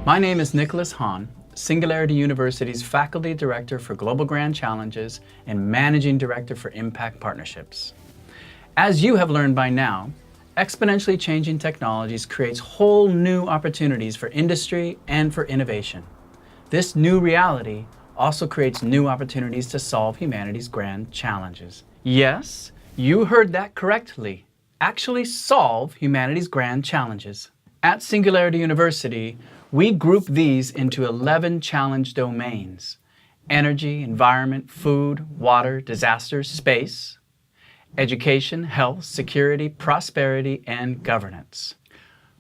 My name is Nicholas Hahn, Singularity University's Faculty Director for Global Grand Challenges and Managing Director for Impact Partnerships. As you have learned by now, exponentially changing technologies creates whole new opportunities for industry and for innovation. This new reality also creates new opportunities to solve humanity's grand challenges. Yes, you heard that correctly. Actually solve humanity's grand challenges. At Singularity University, we group these into 11 challenge domains: energy, environment, food, water, disasters, space, education, health, security, prosperity, and governance.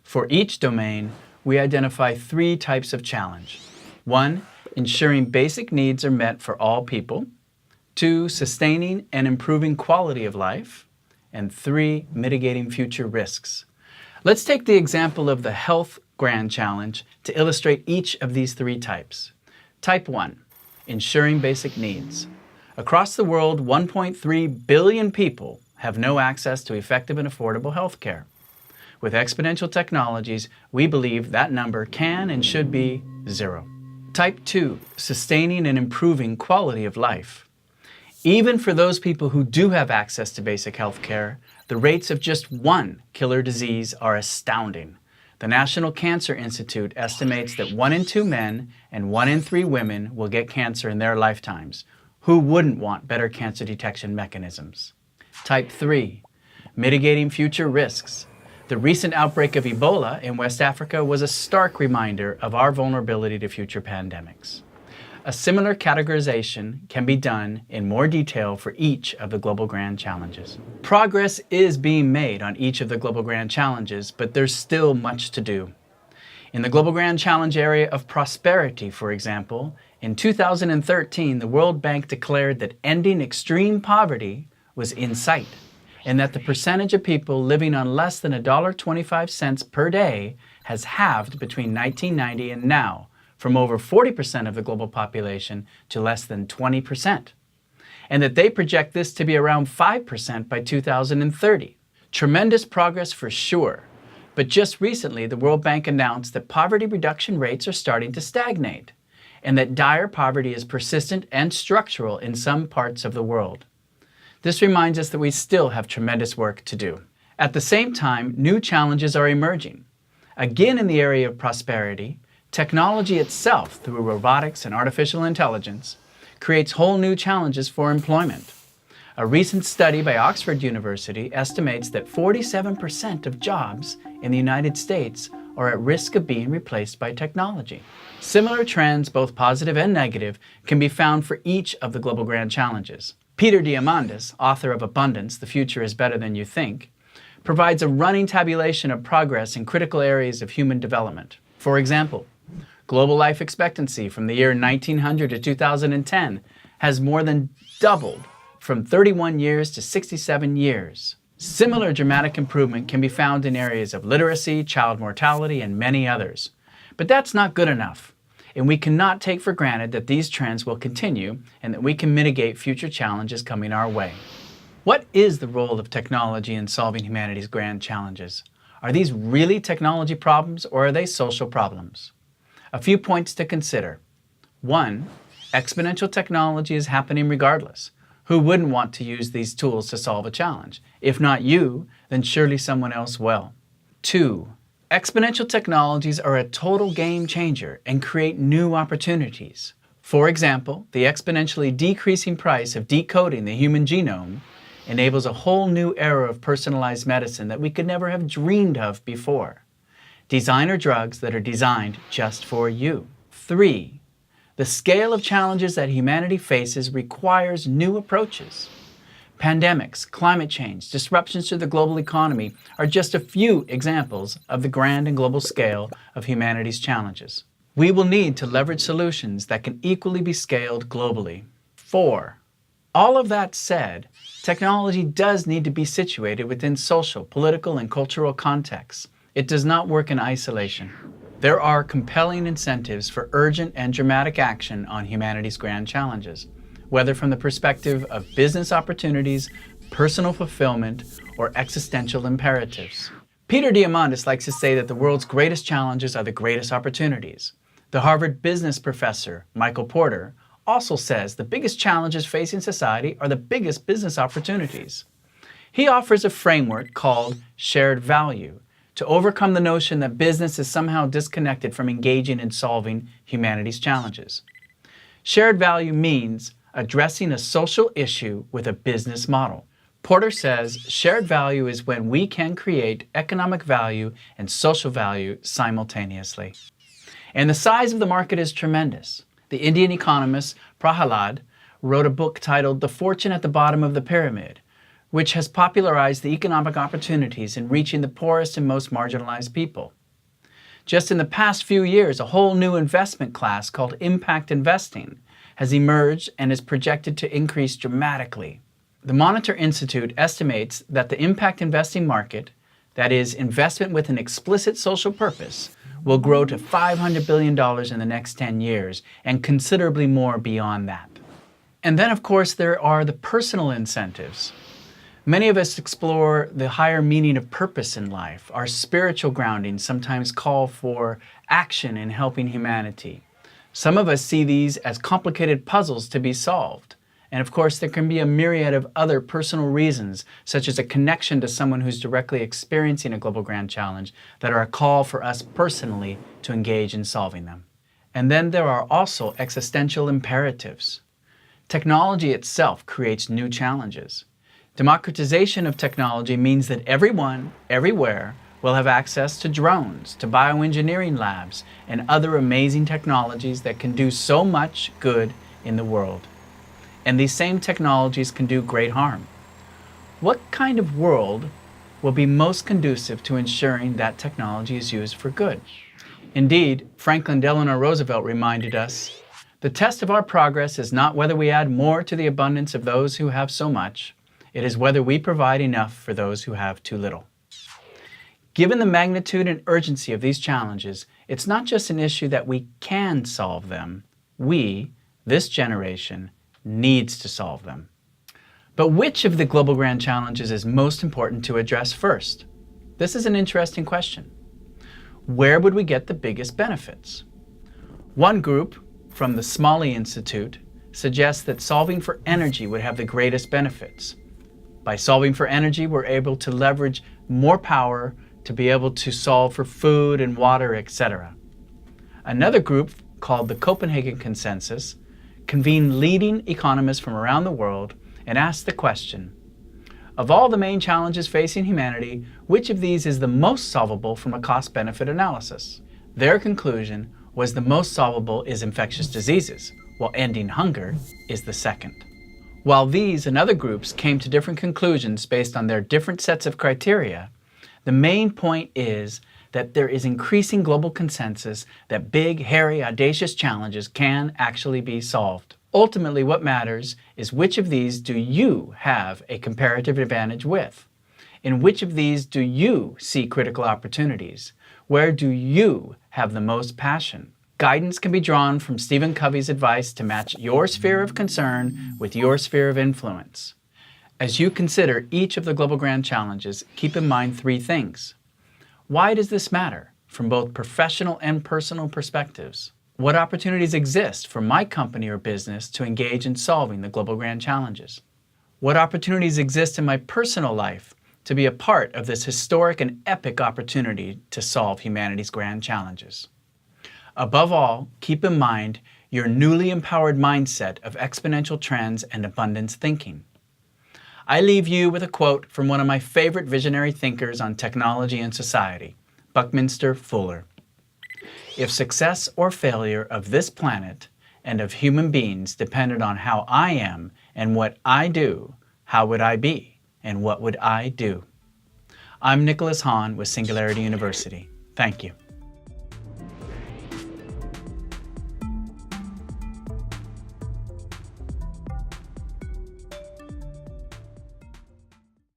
For each domain, we identify 3 types of challenge. 1, ensuring basic needs are met for all people. 2, sustaining and improving quality of life. And 3, mitigating future risks. Let's take the example of the health grand challenge to illustrate each of these 3 types. Type 1, ensuring basic needs. Across the world, 1.3 billion people have no access to effective and affordable health care. With exponential technologies, we believe that number can and should be 0. Type 2, sustaining and improving quality of life. Even for those people who do have access to basic health care, the rates of just one killer disease are astounding. The National Cancer Institute estimates that 1 in 2 men and 1 in 3 women will get cancer in their lifetimes. Who wouldn't want better cancer detection mechanisms? Type 3, mitigating future risks. The recent outbreak of Ebola in West Africa was a stark reminder of our vulnerability to future pandemics. A similar categorization can be done in more detail for each of the Global Grand Challenges. Progress is being made on each of the Global Grand Challenges, but there's still much to do. In the Global Grand Challenge area of prosperity, for example, in 2013, the World Bank declared that ending extreme poverty was in sight, and that the percentage of people living on less than $1.25 per day has halved between 1990 and now, from over 40% of the global population to less than 20%, and that they project this to be around 5% by 2030. Tremendous progress for sure, but just recently the World Bank announced that poverty reduction rates are starting to stagnate, and that dire poverty is persistent and structural in some parts of the world. This reminds us that we still have tremendous work to do. At the same time, new challenges are emerging. Again, in the area of prosperity, technology itself, through robotics and artificial intelligence, creates whole new challenges for employment. A recent study by Oxford University estimates that 47% of jobs in the United States are at risk of being replaced by technology. Similar trends, both positive and negative, can be found for each of the Global Grand Challenges. Peter Diamandis, author of Abundance, The Future is Better Than You Think, provides a running tabulation of progress in critical areas of human development. For example, global life expectancy from the year 1900 to 2010 has more than doubled from 31 years to 67 years. Similar dramatic improvement can be found in areas of literacy, child mortality, and many others. But that's not good enough, and we cannot take for granted that these trends will continue and that we can mitigate future challenges coming our way. What is the role of technology in solving humanity's grand challenges? Are these really technology problems, or are they social problems? A few points to consider. 1, exponential technology is happening regardless. Who wouldn't want to use these tools to solve a challenge? If not you, then surely someone else will. 2, exponential technologies are a total game changer and create new opportunities. For example, the exponentially decreasing price of decoding the human genome enables a whole new era of personalized medicine that we could never have dreamed of before. Designer drugs that are designed just for you. 3, the scale of challenges that humanity faces requires new approaches. Pandemics, climate change, disruptions to the global economy are just a few examples of the grand and global scale of humanity's challenges. We will need to leverage solutions that can equally be scaled globally. 4, all of that said, technology does need to be situated within social, political, and cultural contexts. It does not work in isolation. There are compelling incentives for urgent and dramatic action on humanity's grand challenges, whether from the perspective of business opportunities, personal fulfillment, or existential imperatives. Peter Diamandis likes to say that the world's greatest challenges are the greatest opportunities. The Harvard business professor, Michael Porter, also says the biggest challenges facing society are the biggest business opportunities. He offers a framework called shared value to overcome the notion that business is somehow disconnected from engaging in solving humanity's challenges. Shared value means addressing a social issue with a business model. Porter says shared value is when we can create economic value and social value simultaneously. And the size of the market is tremendous. The Indian economist Prahalad wrote a book titled The Fortune at the Bottom of the Pyramid, which has popularized the economic opportunities in reaching the poorest and most marginalized people. Just in the past few years, a whole new investment class called impact investing has emerged and is projected to increase dramatically. The Monitor Institute estimates that the impact investing market, that is, investment with an explicit social purpose, will grow to $500 billion in the next 10 years and considerably more beyond that. And then, of course, there are the personal incentives. Many of us explore the higher meaning of purpose in life. Our spiritual grounding sometimes call for action in helping humanity. Some of us see these as complicated puzzles to be solved. And of course, there can be a myriad of other personal reasons, such as a connection to someone who's directly experiencing a global grand challenge, that are a call for us personally to engage in solving them. And then there are also existential imperatives. Technology itself creates new challenges. Democratization of technology means that everyone, everywhere, will have access to drones, to bioengineering labs, and other amazing technologies that can do so much good in the world. And these same technologies can do great harm. What kind of world will be most conducive to ensuring that technology is used for good? Indeed, Franklin Delano Roosevelt reminded us, the test of our progress is not whether we add more to the abundance of those who have so much, it is whether we provide enough for those who have too little. Given the magnitude and urgency of these challenges, it's not just an issue that we can solve them. We, this generation, needs to solve them. But which of the global grand challenges is most important to address first? This is an interesting question. Where would we get the biggest benefits? One group, from the Smalley Institute, suggests that solving for energy would have the greatest benefits. By solving for energy, we're able to leverage more power to be able to solve for food and water, etc. Another group, called the Copenhagen Consensus, convened leading economists from around the world and asked the question, of all the main challenges facing humanity, which of these is the most solvable from a cost-benefit analysis? Their conclusion was the most solvable is infectious diseases, while ending hunger is the second. While these and other groups came to different conclusions based on their different sets of criteria, the main point is that there is increasing global consensus that big, hairy, audacious challenges can actually be solved. Ultimately, what matters is which of these do you have a comparative advantage with? In which of these do you see critical opportunities? Where do you have the most passion? Guidance can be drawn from Stephen Covey's advice to match your sphere of concern with your sphere of influence. As you consider each of the global grand challenges, keep in mind three things. Why does this matter from both professional and personal perspectives? What opportunities exist for my company or business to engage in solving the global grand challenges? What opportunities exist in my personal life to be a part of this historic and epic opportunity to solve humanity's grand challenges? Above all, keep in mind your newly empowered mindset of exponential trends and abundance thinking. I leave you with a quote from one of my favorite visionary thinkers on technology and society, Buckminster Fuller. If success or failure of this planet and of human beings depended on how I am and what I do, how would I be and what would I do? I'm Nicholas Hahn with Singularity University. Thank you.